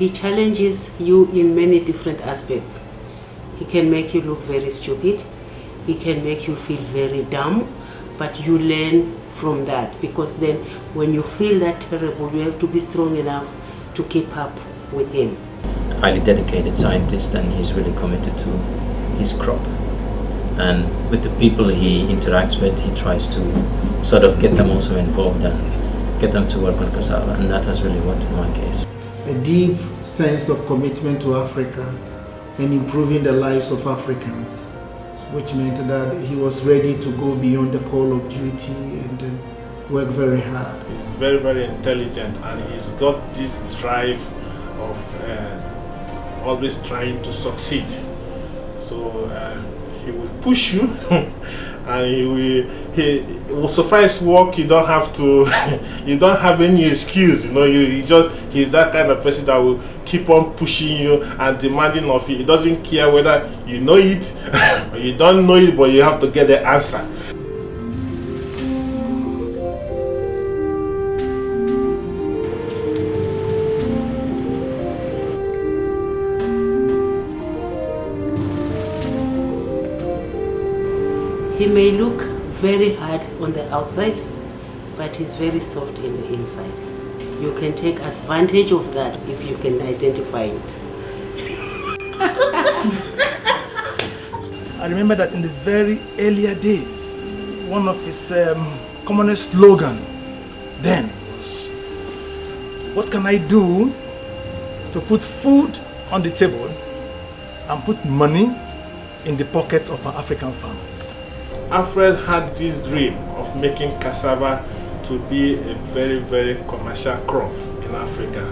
He challenges you in many different aspects. He can make you look very stupid. He can make you feel very dumb, but you learn from that, because then when you feel that terrible, you have to be strong enough to keep up with him. Highly dedicated scientist, and he's really committed to his crop. And with the people he interacts with, he tries to sort of get them also involved and get them to work on cassava, and that has really worked in my case. A deep sense of commitment to Africa and improving the lives of Africans, which meant that he was ready to go beyond the call of duty and work very hard. He's very, very intelligent, and he's got this drive of always trying to succeed. So he will push you and he will suffice work. You don't have to you don't have any excuse, he's that kind of person that will keep on pushing you and demanding of you. He doesn't care whether you know it or you don't know it, but you have to get the answer. He may look very hard on the outside, but he's very soft in the inside. You can take advantage of that if you can identify it. I remember that in the very earlier days, one of his commonest slogan then was, what can I do to put food on the table and put money in the pockets of our African farmers? Alfred had this dream of making cassava to be a very, very commercial crop in Africa.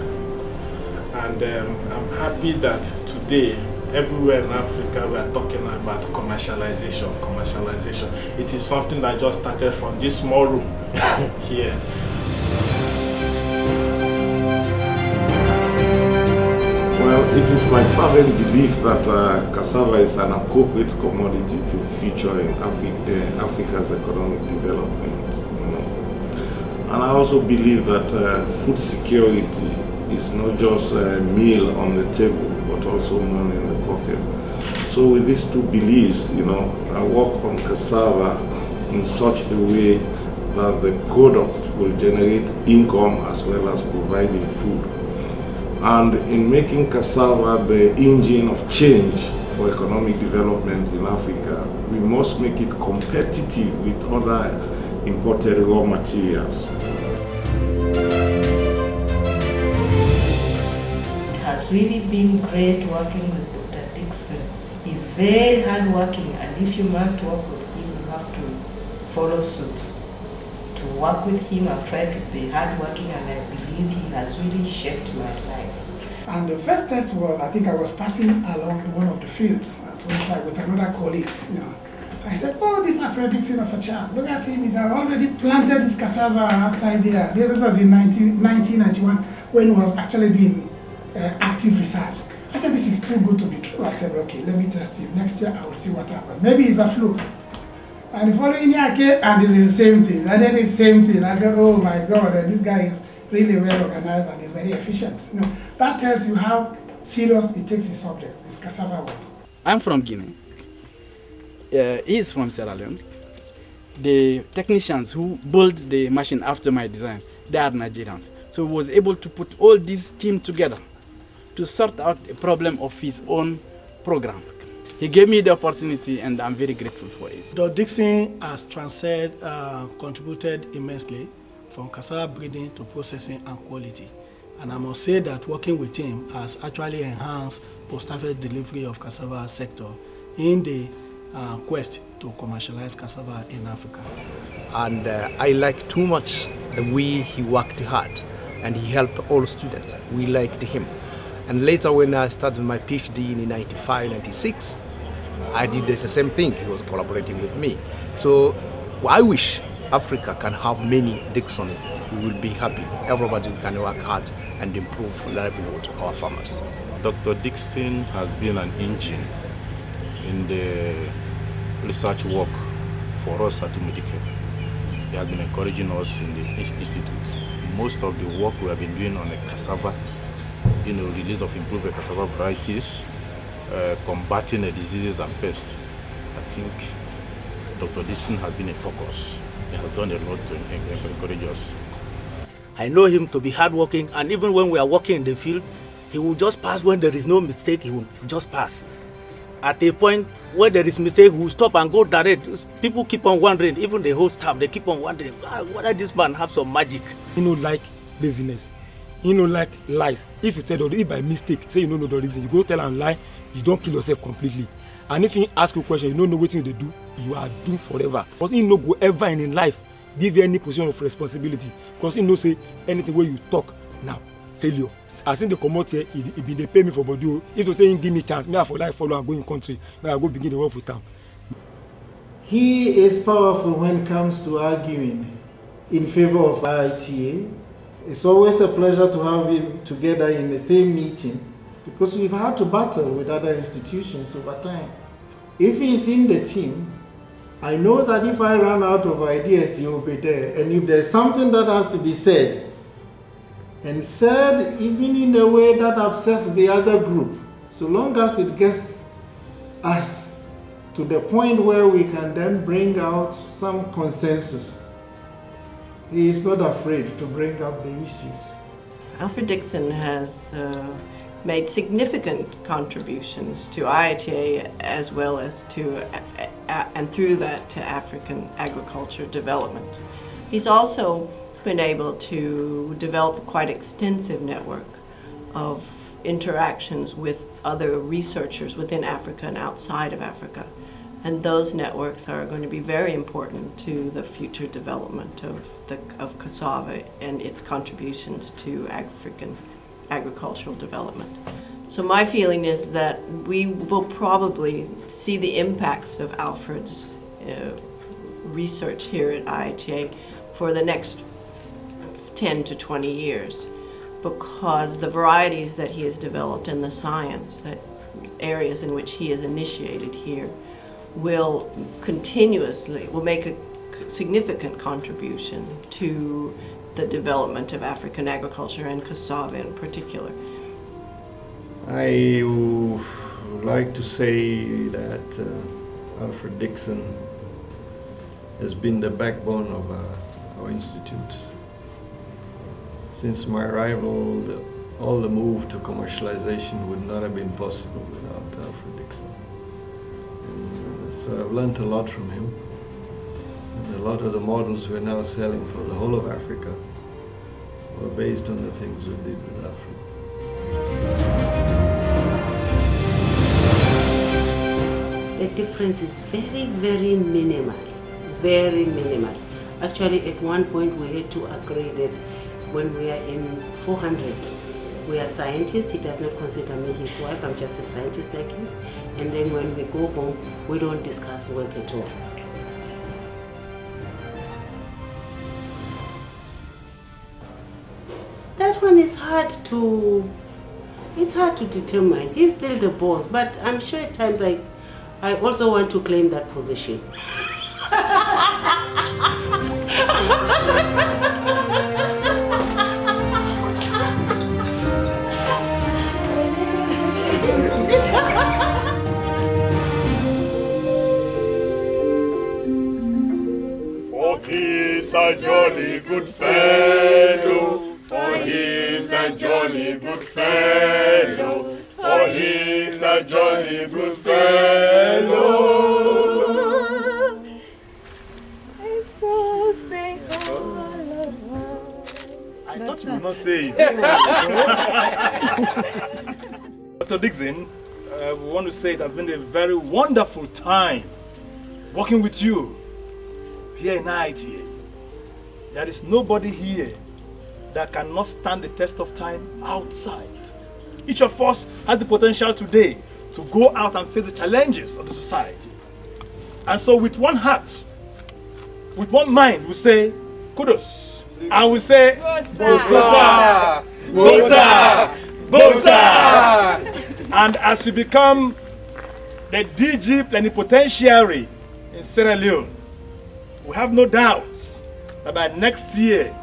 And I'm happy that today, everywhere in Africa, we are talking about commercialization. It is something that just started from this small room here. Well, it is my fervent belief that cassava is an appropriate commodity to feature in Africa's economic development. And I also believe that food security is not just a meal on the table, but also money in the pocket. So with these two beliefs, I work on cassava in such a way that the product will generate income as well as providing food. And in making cassava the engine of change for economic development in Africa, we must make it competitive with other imported raw materials. It has really been great working with Dr. Dixon. He's very hardworking, and if you must work with him, you have to follow suit. To work with him, I've tried to be hardworking, and I believe he has really shaped my life. And the first test was, I think I was passing along one of the fields at one time with another colleague. I said, oh, this Alfred Dixon of a chap, look at him, he's already planted his cassava outside there. This was in 1991 when he was actually doing active research. I said, this is too good to be true. I said, okay, let me test him. Next year I will see what happens. Maybe it's a fluke. And the following year I came, and this is the same thing. And then it's the same thing. I said, oh my God, this guy is really well organized and is very efficient. That tells you how serious he takes his subject, his cassava work. I'm from Guinea. He is from Sierra Leone. The technicians who built the machine after my design, they are Nigerians. So he was able to put all this team together to sort out a problem of his own program. He gave me the opportunity, and I'm very grateful for it. Dr. Dixon has contributed immensely from cassava breeding to processing and quality. And I must say that working with him has actually enhanced post-harvest delivery of cassava sector in the quest to commercialize cassava in Africa. And I like too much the way he worked hard and he helped all students. We liked him. And later when I started my PhD in 95, 96, I did the same thing. He was collaborating with me. So I wish Africa can have many Dixon. We will be happy. Everybody can work hard and improve livelihood of our farmers. Dr. Dixon has been an engine in the research work for us at Medicare. He has been encouraging us in the institute. Most of the work we have been doing on the cassava release of improved cassava varieties, combating the diseases and pests. I think Dr. Dixon has been a focus. He has done a lot to encourage us. I know him to be hardworking, and even when we are working in the field, he will just pass when there is no mistake. He will just pass. At a point where there is mistake, he will stop and go direct. People keep on wondering, even the whole staff, they keep on wondering, whether this man have some magic. He no like laziness. He no like lies. If you tell the if by mistake, say you don't know the reason, you go tell and lie, you don't kill yourself completely. And if he ask you a question, you don't know what you do, you are doomed forever. Because he no go ever in life give you any position of responsibility. Because he no say anything where you talk now. Failure. As in the come out here, they pay me for body. If you say he give me chance, me I for life follow and go in country, me I go begin the work with him. He is powerful when it comes to arguing in favor of IITA. It's always a pleasure to have him together in the same meeting because we've had to battle with other institutions over time. If he's in the team, I know that if I run out of ideas, he will be there. And if there's something that has to be said, and said even in a way that upsets the other group, so long as it gets us to the point where we can then bring out some consensus, he is not afraid to bring up the issues. Alfred Dixon has made significant contributions to IITA as well as to, and through that, to African agriculture development. He's also been able to develop a quite extensive network of interactions with other researchers within Africa and outside of Africa. And those networks are going to be very important to the future development of cassava and its contributions to African agricultural development. So my feeling is that we will probably see the impacts of Alfred's research here at IITA for the next 10 to 20 years, because the varieties that he has developed and the science, that areas in which he has initiated here, will make a significant contribution to the development of African agriculture and cassava in particular. I would like to say that Alfred Dixon has been the backbone of our institute. Since my arrival, all the move to commercialization would not have been possible without Alfred Dixon. And so I've learned a lot from him. And a lot of the models we're now selling for the whole of Africa were based on the things we did with Alfred. The difference is very, very minimal. Very minimal. Actually, at one point we had to agree that when we are in 400, we are scientists. He does not consider me his wife. I'm just a scientist like him. And then when we go home, we don't discuss work at all. That one is it's hard to determine. He's still the boss, but I'm sure at times I also want to claim that position. For he's a jolly good fellow, for he's a jolly good fellow, for he's a jolly good fellow. I so say all of us. I thought you would not say it. Dr. Dixon, we want to say it has been a very wonderful time working with you here in IITA. There is nobody here that cannot stand the test of time outside. Each of us has the potential today to go out and face the challenges of the society. And so with one heart, with one mind, we say kudos. And we say Bosa! Bosa! Bosa! And as we become the DG plenipotentiary in Sierra Leone, we have no doubts that by next year,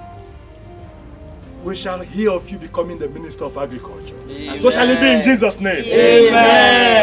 we shall hear of you becoming the Minister of Agriculture. And so shall it be in Jesus' name. Amen.